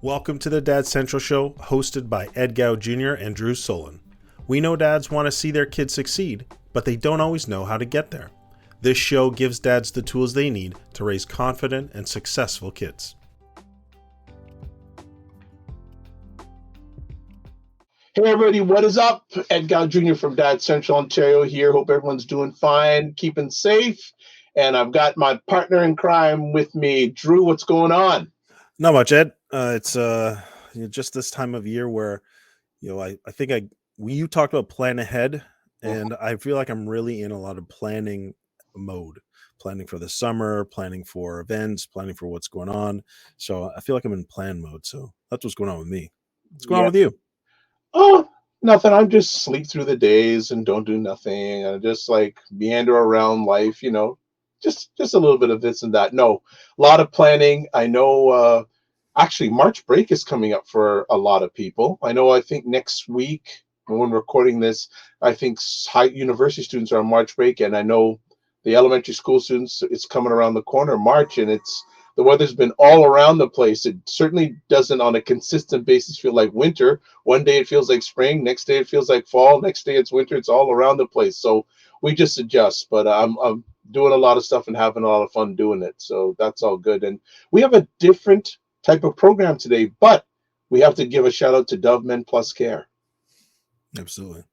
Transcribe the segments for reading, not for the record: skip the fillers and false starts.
Welcome to the Dad Central Show, hosted by Ed Gow Jr. and Drew Solon. We know dads want to see their kids succeed, but they don't always know how to get there. This show gives dads the tools they need to raise confident and successful kids. Hey everybody, what is up? Ed Gow Jr. from Dad Central Ontario here. Hope everyone's doing fine, keeping safe. And I've got my partner in crime with me. Drew, what's going on? Not much, Ed. It's just this time of year where you talked about plan ahead, and I feel like I'm really in a lot of planning mode, planning for the summer, planning for events, planning for what's going on. So I feel like I'm in plan mode. So that's what's going on with me. What's going on with you? Oh, nothing. I just sleep through the days and don't do nothing. And just like meander around life, just a little bit of this and that. No, a lot of planning. I know actually March break is coming up for a lot of people. I think next week when we're recording this, I think high university students are on March break, and I know the elementary school students, it's coming around the corner, March, and the weather's been all around the place. It certainly doesn't on a consistent basis feel like winter. One day it feels like spring, next day it feels like fall, next day it's winter. It's all around the place. So we just adjust, but I'm doing a lot of stuff and having a lot of fun doing it. So that's all good. And we have a different type of program today, but we have to give a shout out to Dove Men Plus Care. Absolutely.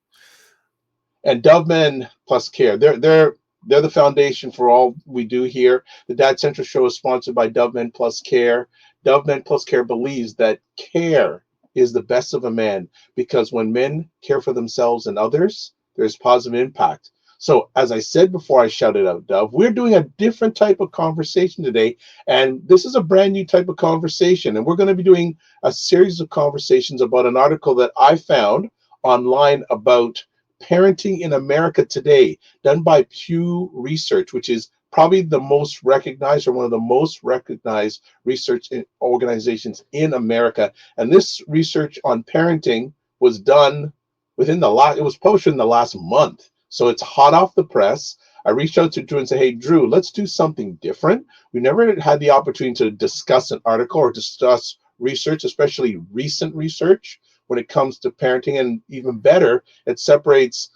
And Dove Men Plus Care, they're the foundation for all we do here. The Dad Central Show is sponsored by Dove Men Plus Care. Dove Men Plus Care believes that care is the best of a man, because when men care for themselves and others, there's positive impact. So as I said before I shouted out Dove, we're doing a different type of conversation today. And this is a brand new type of conversation. And we're going to be doing a series of conversations about an article that I found online about parenting in America today, done by Pew Research, which is probably the most recognized or one of the most recognized research organizations in America. And this research on parenting was done it was published in the last month. So it's hot off the press. I reached out to Drew and said, hey, Drew, let's do something different. We never had the opportunity to discuss an article or discuss research, especially recent research, when it comes to parenting. And even better, it separates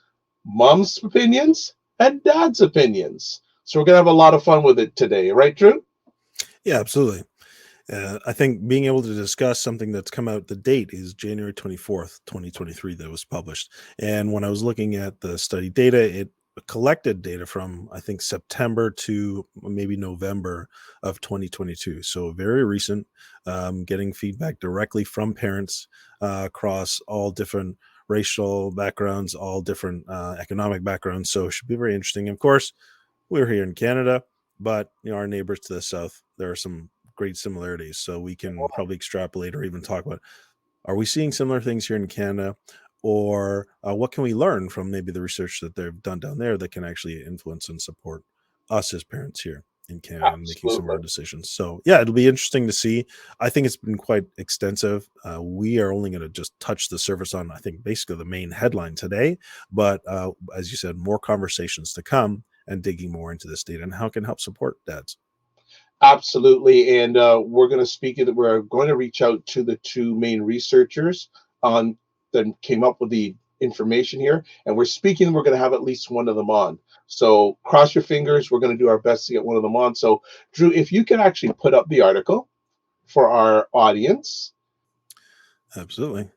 mom's opinions and dad's opinions. So we're going to have a lot of fun with it today. Right, Drew? Yeah, absolutely. I think being able to discuss something that's come out, the date is January 24th, 2023, that was published. And when I was looking at the study data, it collected data from, I think, September to maybe November of 2022. So very recent, getting feedback directly from parents across all different racial backgrounds, all different economic backgrounds. So it should be very interesting. Of course, we're here in Canada, but our neighbors to the south, there are some great similarities. So we can probably extrapolate or even talk about, are we seeing similar things here in Canada, or what can we learn from maybe the research that they've done down there that can actually influence and support us as parents here in Canada and making some of our decisions. So yeah, it'll be interesting to see. I think it's been quite extensive. We are only going to just touch the surface on, I think, basically the main headline today, but as you said, more conversations to come and digging more into this data and how it can help support dads. Absolutely. And we're going to reach out to the two main researchers that came up with the information here. And we're going to have at least one of them on. So cross your fingers. We're going to do our best to get one of them on. So Drew, if you can actually put up the article for our audience. Absolutely.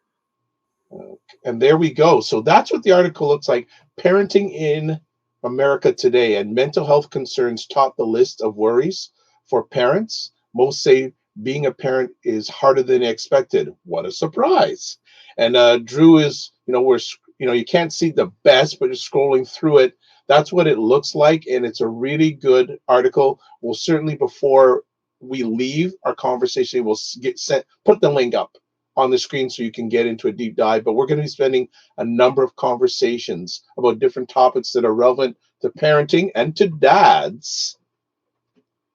And there we go. So that's what the article looks like. Parenting in America today, and mental health concerns top the list of worries for parents. Most say being a parent is harder than expected. What a surprise. And Drew is, you can't see the best, but just scrolling through it, that's what it looks like. And it's a really good article. We'll certainly, before we leave our conversation, we'll put the link up on the screen so you can get into a deep dive. But we're going to be spending a number of conversations about different topics that are relevant to parenting and to dads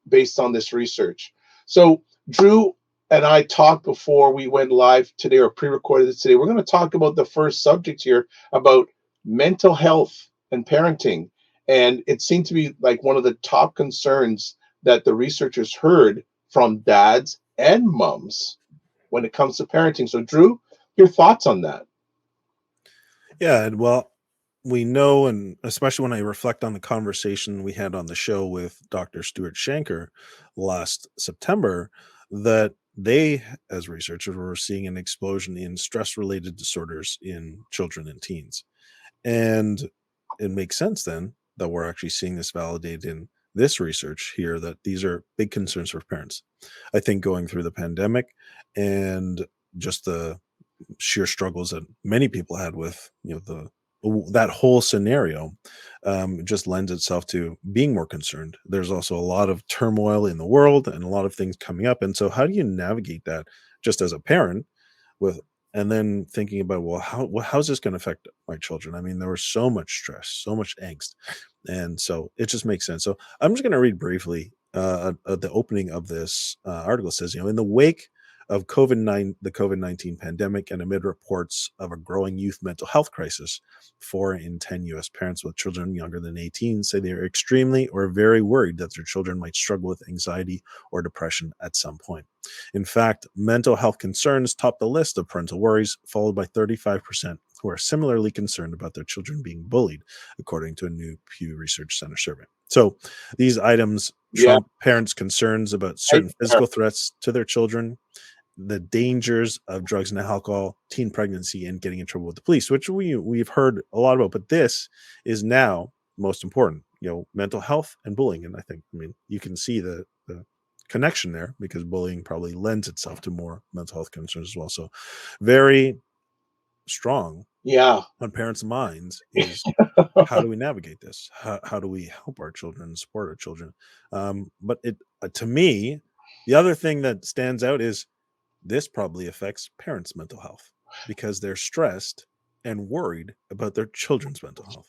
based on this research. So Drew and I talked before we went live today, or pre-recorded this today. We're going to talk about the first subject here about mental health and parenting. And it seemed to be like one of the top concerns that the researchers heard from dads and moms. when it comes to parenting. So, Drew, your thoughts on that? Yeah, and well, we know, and especially when I reflect on the conversation we had on the show with Dr. Stuart Shanker last September, that they, as researchers, were seeing an explosion in stress related disorders in children and teens. And it makes sense then that we're actually seeing this validated in this research here, that these are big concerns for parents. I think going through the pandemic and just the sheer struggles that many people had with the that whole scenario, just lends itself to being more concerned. There's also a lot of turmoil in the world and a lot of things coming up, and so how do you navigate that just as a parent with, and then thinking about, well, how's this going to affect my children? I mean, there was so much stress, so much angst, and so it just makes sense. So I'm just going to read briefly the opening of this article. It says, in the wake of the COVID-19 pandemic and amid reports of a growing youth mental health crisis, 4 in 10 U.S. parents with children younger than 18 say they are extremely or very worried that their children might struggle with anxiety or depression at some point. In fact, mental health concerns top the list of parental worries, followed by 35% who are similarly concerned about their children being bullied, according to a new Pew Research Center survey. So these items Yeah, trump parents' concerns about right certain there. physical threats to their children, the dangers of drugs and alcohol, teen pregnancy, and getting in trouble with the police, which we've heard a lot about. But this is now most important, mental health and bullying. And I mean, you can see the connection there, because bullying probably lends itself to more mental health concerns as well. So very strong Yeah, on parents' minds is, how do we navigate this? How do we help our children and support our children? But to me, the other thing that stands out is this probably affects parents' mental health, because they're stressed and worried about their children's mental health.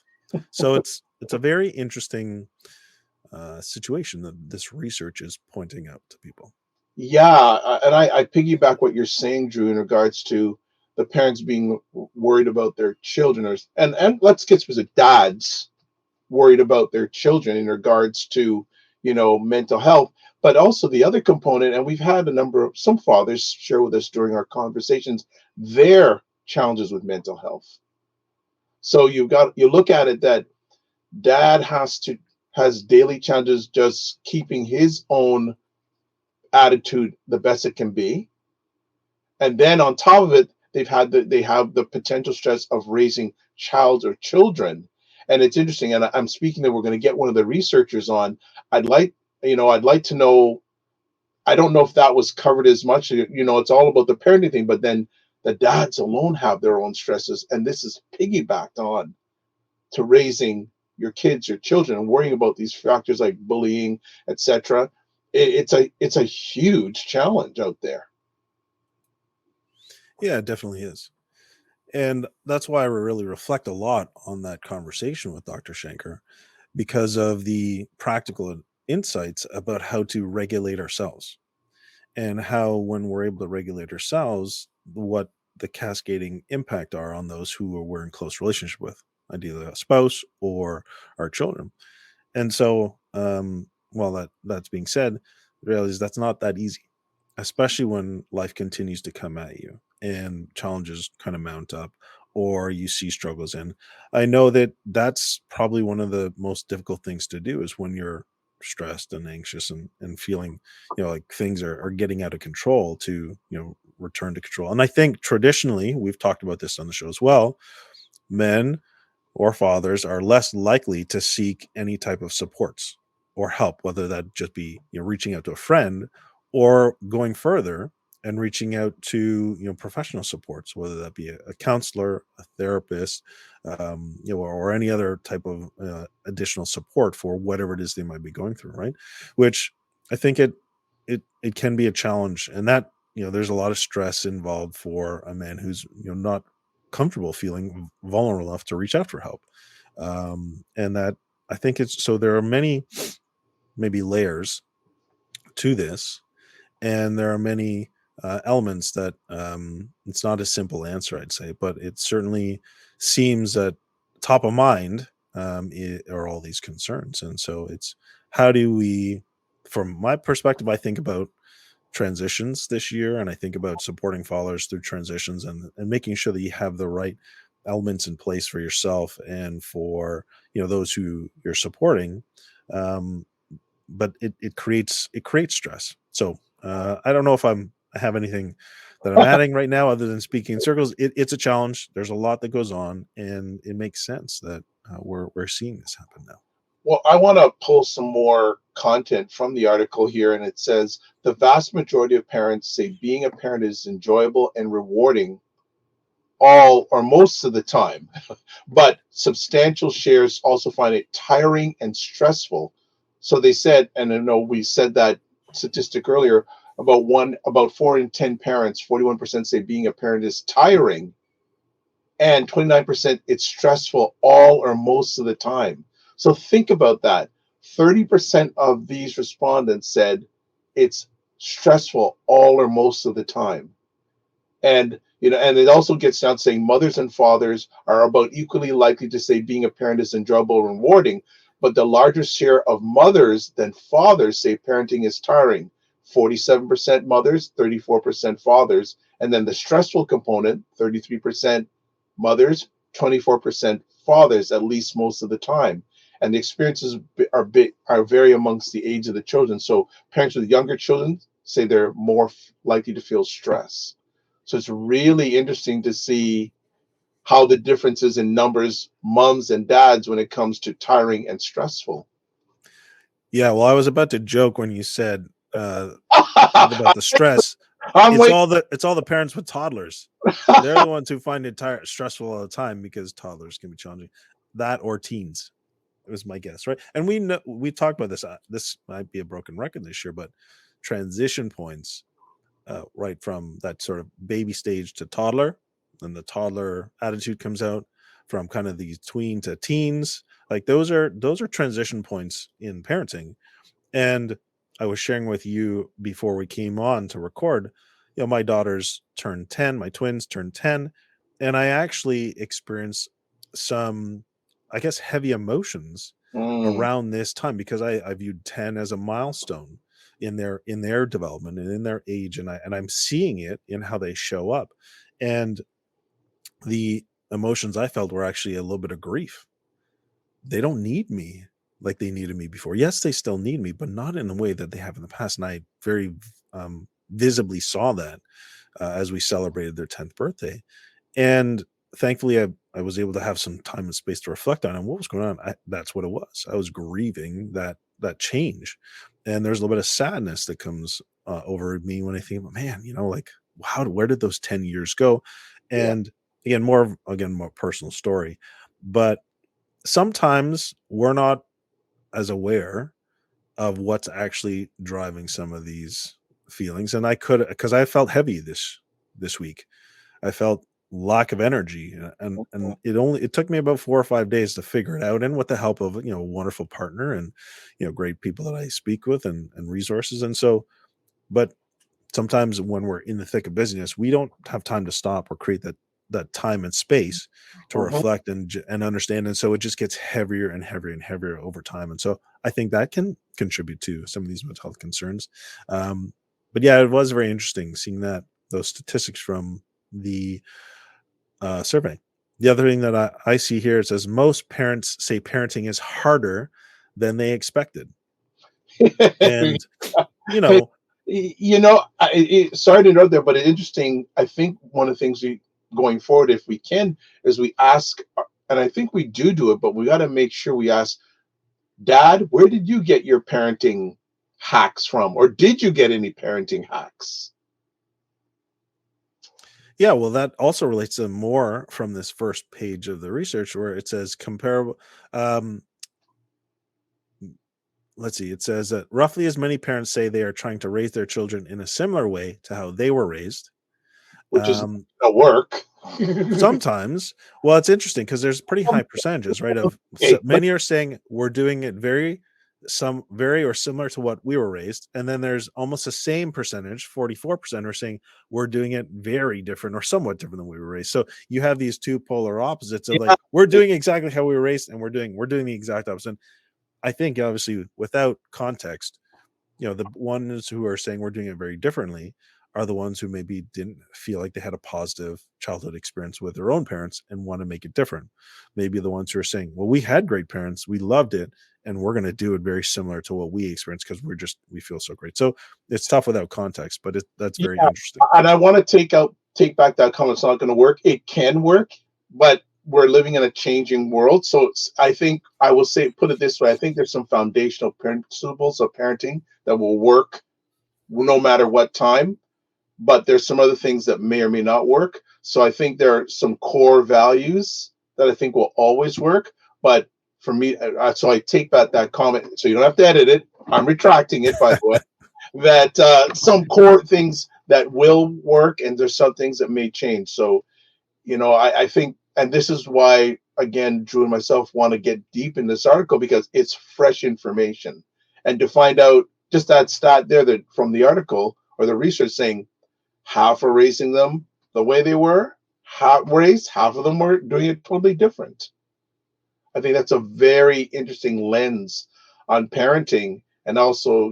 So it's a very interesting situation that this research is pointing out to people. yeah, and I piggyback what you're saying, Drew, in regards to the parents being worried about their children, or and let's get specific, dads worried about their children in regards to mental health, but also the other component. And we've had a number of some fathers share with us during our conversations their challenges with mental health. So you look at it that dad has daily challenges just keeping his own attitude the best it can be, and then on top of it they have the potential stress of raising child or children. And it's interesting, and I'm speaking that we're going to get one of the researchers on. I'd like I'd like to know, I don't know if that was covered as much. It's all about the parenting thing, but then the dads alone have their own stresses, and this is piggybacked on to raising your kids, your children, and worrying about these factors like bullying, etc. It's a huge challenge out there. Yeah, it definitely is. And that's why I really reflect a lot on that conversation with Dr. Shanker, because of the practical insights about how to regulate ourselves, and how, when we're able to regulate ourselves, what the cascading impact are on those who we're in close relationship with, ideally a spouse or our children. And so, while that's being said, the reality is that's not that easy, especially when life continues to come at you and challenges kind of mount up, or you see struggles. And I know that that's probably one of the most difficult things to do, is when you're stressed and anxious and feeling, like things are getting out of control, to, return to control. And I think traditionally, we've talked about this on the show as well, men or fathers are less likely to seek any type of supports or help, whether that just be, reaching out to a friend, or going further and reaching out to, professional supports, whether that be a counselor, a therapist, or any other type of additional support for whatever it is they might be going through, right? Which I think it can be a challenge, and that, there's a lot of stress involved for a man who's, not comfortable feeling vulnerable enough to reach out for help. And that, I think it's, so there are many, maybe, layers to this, and there are many elements that, it's not a simple answer, I'd say, but it certainly seems that top of mind, are all these concerns. And so it's, how do we, from my perspective, I think about transitions this year, and I think about supporting fathers through transitions and making sure that you have the right elements in place for yourself and for those who you're supporting. Um, but it creates stress. So I don't know if I have anything that I'm adding right now other than speaking in circles. It's a challenge. There's a lot that goes on, and it makes sense that we're seeing this happen now. Well, I want to pull some more content from the article here, and it says the vast majority of parents say being a parent is enjoyable and rewarding all or most of the time, but substantial shares also find it tiring and stressful. So they said, and I know we said that statistic earlier, about 4 in 10 parents, 41% say being a parent is tiring, and 29% it's stressful all or most of the time. So think about that. 30% of these respondents said it's stressful all or most of the time. And and it also gets down to saying mothers and fathers are about equally likely to say being a parent is enjoyable and rewarding, but the larger share of mothers than fathers say parenting is tiring. 47% mothers, 34% fathers, and then the stressful component, 33% mothers, 24% fathers, at least most of the time. And the experiences are vary amongst the age of the children. So parents with younger children say they're more likely to feel stress. So it's really interesting to see how the differences in numbers, moms and dads, when it comes to tiring and stressful. Yeah, well, I was about to joke when you said about the stress. I'm It's waiting. all the parents with toddlers. They're the ones who find it stressful all the time because toddlers can be challenging. That or teens was my guess, right? And we talked about this. This might be a broken record this year, but transition points, right from that sort of baby stage to toddler, then the toddler attitude comes out from kind of the tween to teens. Like those are transition points in parenting. And I was sharing with you before we came on to record, my daughters turned 10, my twins turned 10, and I actually experienced some, I guess, heavy emotions Mm, around this time because I viewed 10 as a milestone in their development and in their age, and I'm seeing it in how they show up. And the emotions I felt were actually a little bit of grief. They don't need me like they needed me before. Yes, they still need me, but not in the way that they have in the past. And I very visibly saw that as we celebrated their 10th birthday. And thankfully, I was able to have some time and space to reflect on what was going on. That's what it was. I was grieving that change, and there's a little bit of sadness that comes over me when I think about, man, like, wow, where did those 10 years go? yeah. And again, more personal story, but sometimes we're not as aware of what's actually driving some of these feelings. And I could, because I felt heavy this week. I felt lack of energy, and it took me about 4 or 5 days to figure it out, and with the help of a wonderful partner and great people that I speak with and resources. And so, but sometimes when we're in the thick of busyness, we don't have time to stop or create that time and space to Mhm. reflect and understand. And so it just gets heavier and heavier and heavier over time. And so I think that can contribute to some of these mental health concerns. But yeah, it was very interesting seeing those statistics from the survey. The other thing that I see here, it says most parents say parenting is harder than they expected. And, you Hey, know, sorry to interrupt there, but it's interesting. I think one of the things we going forward, if we can, is we ask, and I think we do it, but we got to make sure we ask, Dad, where did you get your parenting hacks from, or did you get any parenting hacks? yeah, well, that also relates to more from this first page of the research where it says comparable. Um, let's see, it says that roughly as many parents say they are trying to raise their children in a similar way to how they were raised. Which is Um, a work. Sometimes, well, it's interesting because there's pretty high percentages, right? Of Okay, many are saying we're doing it very or similar to what we were raised, and then there's almost the same percentage, 44% are saying we're doing it very different or somewhat different than we were raised. So you have these two polar opposites of yeah, like we're doing exactly how we were raised, and we're doing the exact opposite. I think obviously without context, The ones who are saying we're doing it very differently are the ones who maybe didn't feel like they had a positive childhood experience with their own parents and want to make it different. Maybe the ones who are saying, well, we had great parents, we loved it, and we're going to do it very similar to what we experienced because we feel so great. So it's tough without context, but that's very Yeah, interesting. and I want to take back that comment. It's not going to work. It can work, but we're living in a changing world. So I think I will say, put it this way: I think there's some foundational principles of parenting that will work no matter what time. But there's some other things that may or may not work. So I think there are some core values that I think will always work. But for me, so I take back that comment. So you don't have to edit it. I'm retracting it, by the way. That some core things that will work, and there's some things that may change. So I think, and this is why again, Drew and myself want to get deep in this article because it's fresh information, and to find out just that stat there that from the article or the research saying half are raising them the way they were half of them were doing it totally different. I think that's a very interesting lens on parenting, and also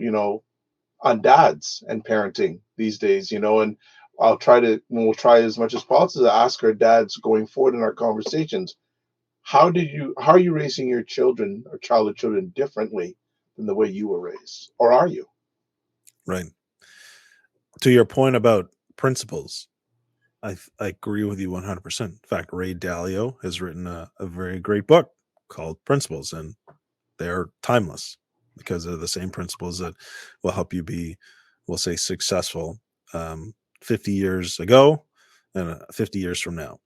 on dads and parenting these days. And we'll try as much as possible to ask our dads going forward in our conversations, how are you raising your children or childhood children differently than the way you were raised, or are you? Right. To your point about principles, I agree with you 100%. In fact, Ray Dalio has written a very great book called Principles, and they're timeless because they're the same principles that will help you be, we'll say, successful 50 years ago and 50 years from now.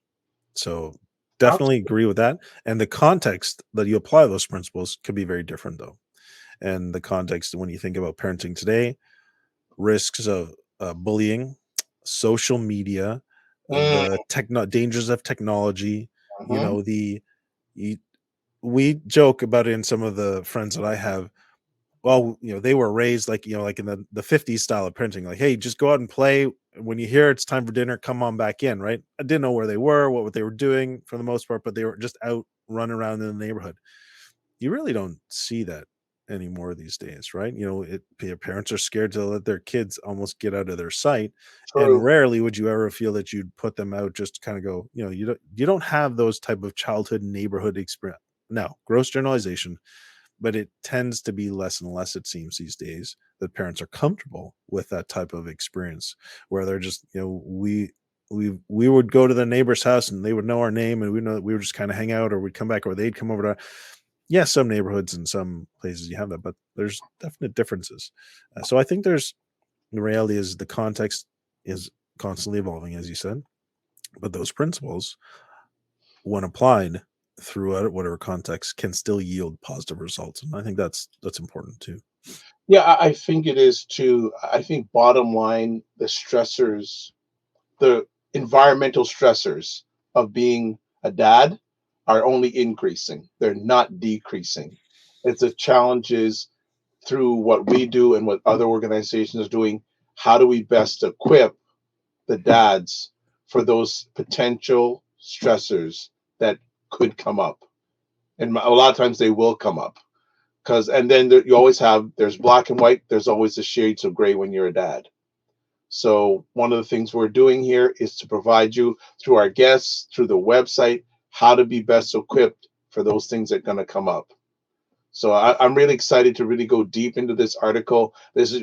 So definitely Absolutely. agree with that. And the context that you apply those principles could be very different, though. And the context when you think about parenting today, risks of bullying, social media, Mm, the dangers of technology. You mhm. know, the you, we joke about it in some of the friends that I have. Well, they were raised like like in the 50s style of parenting, like, hey, just go out and play. When you hear it's time for dinner, come on back in, right? I didn't know where they were, what they were doing for the most part, but they were just out running around in the neighborhood. You really don't see that anymore these days, right? Parents are scared to let their kids almost get out of their sight, and True. rarely would you ever feel that you'd put them out just to kind of go, you don't have those type of childhood neighborhood experience. Now, gross generalization, but it tends to be less and less, it seems these days, that parents are comfortable with that type of experience where they're just, we would go to the neighbor's house and they would know our name, and we know that we would just kind of hang out, or we'd come back, or they'd come over to yeah, some neighborhoods and some places you have that, but there's definite differences. So I think the reality is the context is constantly evolving, as you said, but those principles, when applied throughout whatever context, can still yield positive results, and I think that's important too. Yeah, I think it is too. I think bottom line, the environmental stressors of being a dad are only increasing. They're not decreasing. It's the challenges through what we do and what other organizations are doing. How do we best equip the dads for those potential stressors that could come up? And a lot of times they will come up because, and then you always have, there's black and white, there's always the shades of gray when you're a dad. So one of the things we're doing here is to provide you through our guests, through the website, how to be best equipped for those things that are going to come up. So I'm really excited to really go deep into this article.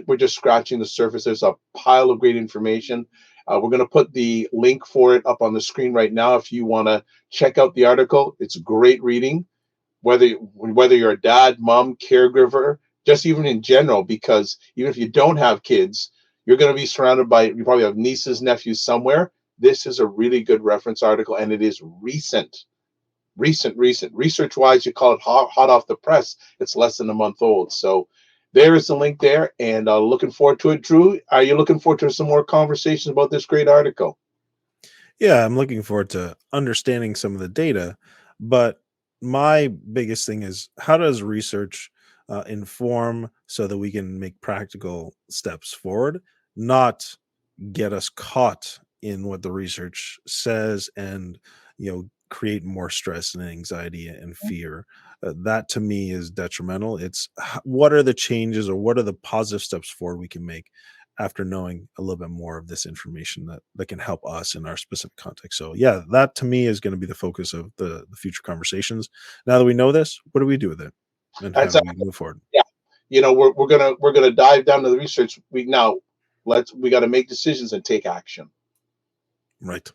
We're just scratching the surface. There's a pile of great information. We're going to put the link for it up on the screen right now. If you want to check out the article, it's great reading. Whether you're a dad, mom, caregiver, just even in general, because even if you don't have kids, you're going to be surrounded by, you probably have nieces, nephews somewhere. This is a really good reference article, and it is recent. Research wise, you call it hot off the press. It's less than a month old. So there is the link there, and looking forward to it. Drew, are you looking forward to some more conversations about this great article? Yeah, I'm looking forward to understanding some of the data, but my biggest thing is how does research inform so that we can make practical steps forward, not get us caught in what the research says and create more stress and anxiety and fear. that to me is detrimental. It's what are the changes or what are the positive steps forward we can make after knowing a little bit more of this information that can help us in our specific context. So yeah, that to me is going to be the focus of the future conversations. Now that we know this, what do we do with it, and how That's do we move forward? yeah. We're gonna dive down to the research. We got to make decisions and take action. Right.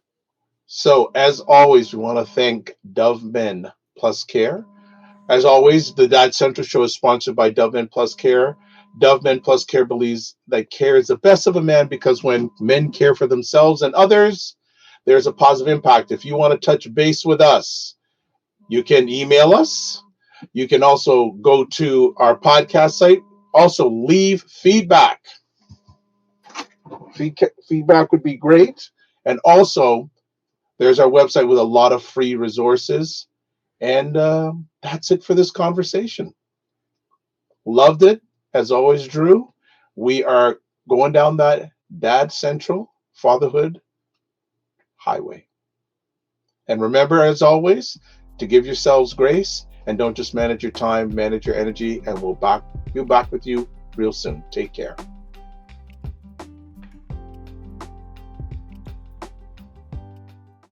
So as always, we want to thank Dove Men Plus Care. As always, the Dad Central Show is sponsored by Dove Men Plus Care. Dove Men Plus Care believes that care is the best of a man because when men care for themselves and others, there's a positive impact. If you want to touch base with us, you can email us. You can also go to our podcast site. Also, leave feedback. Feedback would be great. And also, there's our website with a lot of free resources. And that's it for this conversation. Loved it, as always, Drew. We are going down that Dad Central Fatherhood Highway. And remember, as always, to give yourselves grace and don't just manage your time, manage your energy, and we'll be back with you real soon. Take care.